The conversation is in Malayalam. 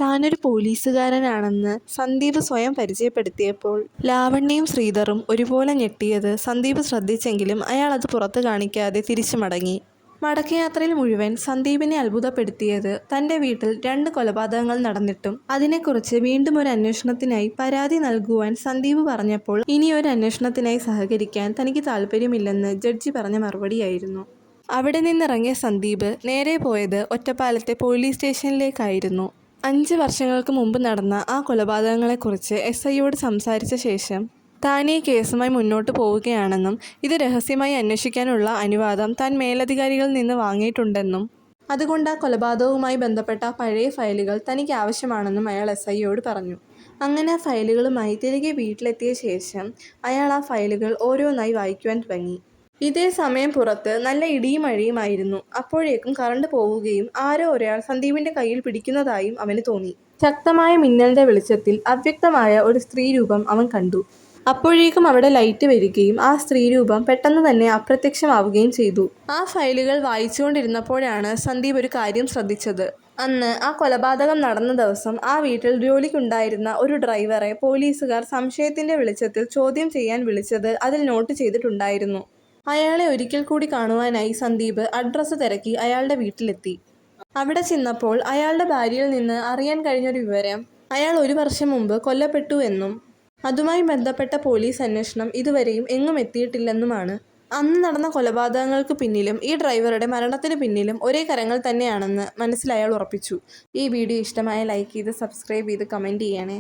താനൊരു പോലീസുകാരനാണെന്ന് സന്ദീപ് സ്വയം പരിചയപ്പെടുത്തിയപ്പോൾ ലാവണ്യയും ശ്രീധറും ഒരുപോലെ ഞെട്ടിയത് സന്ദീപ് ശ്രദ്ധിച്ചെങ്കിലും അയാൾ അത് പുറത്തു കാണിക്കാതെ തിരിച്ചു മടങ്ങി. മടക്കയാത്രയിൽ മുഴുവൻ സന്ദീപിനെ അത്ഭുതപ്പെടുത്തിയത് തൻ്റെ വീട്ടിൽ 2 കൊലപാതകങ്ങൾ നടന്നിട്ടും അതിനെക്കുറിച്ച് വീണ്ടും ഒരു അന്വേഷണത്തിനായി പരാതി നൽകുവാൻ സന്ദീപ് പറഞ്ഞപ്പോൾ ഇനിയൊരു അന്വേഷണത്തിനായി സഹകരിക്കാൻ തനിക്ക് താല്പര്യമില്ലെന്ന് ജഡ്ജി പറഞ്ഞ മറുപടിയായിരുന്നു. അവിടെ നിന്നിറങ്ങിയ സന്ദീപ് നേരെ പോയത് ഒറ്റപ്പാലത്തെ പോലീസ് സ്റ്റേഷനിലേക്കായിരുന്നു. 5 വർഷങ്ങൾക്ക് മുമ്പ് നടന്ന ആ കൊലപാതകങ്ങളെക്കുറിച്ച് SIയോട് സംസാരിച്ച ശേഷം താൻ ഈ കേസുമായി മുന്നോട്ട് പോവുകയാണെന്നും ഇത് രഹസ്യമായി അന്വേഷിക്കാനുള്ള അനുവാദം താൻ മേലധികാരികളിൽ നിന്ന് വാങ്ങിയിട്ടുണ്ടെന്നും അതുകൊണ്ട് ആ കൊലപാതകവുമായി ബന്ധപ്പെട്ട പഴയ ഫയലുകൾ തനിക്ക് ആവശ്യമാണെന്നും അയാൾ SIയോട് പറഞ്ഞു. അങ്ങനെ ആ ഫയലുകളുമായി തിരികെ വീട്ടിലെത്തിയ ശേഷം അയാൾ ആ ഫയലുകൾ ഓരോന്നായി വായിക്കുവാൻ തുടങ്ങി. ഇതേ സമയം പുറത്ത് നല്ല ഇടിയും മഴയുമായിരുന്നു. അപ്പോഴേക്കും കറണ്ട് പോവുകയും ആരോ ഒരാൾ സന്ദീപിന്റെ കയ്യിൽ പിടിക്കുന്നതായും അവന് തോന്നി. ശക്തമായ മിന്നലിന്റെ വെളിച്ചത്തിൽ അവ്യക്തമായ ഒരു സ്ത്രീരൂപം അവൻ കണ്ടു. അപ്പോഴേക്കും അവിടെ ലൈറ്റ് വരികയും ആ സ്ത്രീരൂപം പെട്ടെന്ന് തന്നെ അപ്രത്യക്ഷമാവുകയും ചെയ്തു. ആ ഫയലുകൾ വായിച്ചുകൊണ്ടിരുന്നപ്പോഴാണ് സന്ദീപ് ഒരു കാര്യം ശ്രദ്ധിച്ചത്. അന്ന് ആ കൊലപാതകം നടന്ന ദിവസം ആ വീട്ടിൽ ജോലിക്കുണ്ടായിരുന്ന ഒരു ഡ്രൈവറെ പോലീസുകാർ സംശയത്തിന്റെ വെളിച്ചത്തിൽ ചോദ്യം ചെയ്യാൻ വിളിച്ചത് അതിൽ നോട്ട് ചെയ്തിട്ടുണ്ടായിരുന്നു. അയാളെ ഒരിക്കൽ കൂടി കാണുവാനായി സന്ദീപ് അഡ്രസ്സ് തിരക്കി അയാളുടെ വീട്ടിലെത്തി. അവിടെ ചെന്നപ്പോൾ അയാളുടെ ഭാര്യയിൽ നിന്ന് അറിയാൻ കഴിഞ്ഞൊരു വിവരം അയാൾ 1 വർഷം മുമ്പ് കൊല്ലപ്പെട്ടു എന്നും അതുമായി ബന്ധപ്പെട്ട പോലീസ് അന്വേഷണം ഇതുവരെയും എങ്ങും എത്തിയിട്ടില്ലെന്നുമാണ്. അന്ന് നടന്ന കൊലപാതകങ്ങൾക്ക് പിന്നിലും ഈ ഡ്രൈവറുടെ മരണത്തിന് പിന്നിലും ഒരേ കരങ്ങൾ തന്നെയാണെന്ന് മനസ്സിൽ അയാൾ ഉറപ്പിച്ചു. ഈ വീഡിയോ ഇഷ്ടമായ ലൈക്ക് ചെയ്ത് സബ്സ്ക്രൈബ് ചെയ്ത് കമൻറ്റ് ചെയ്യണേ.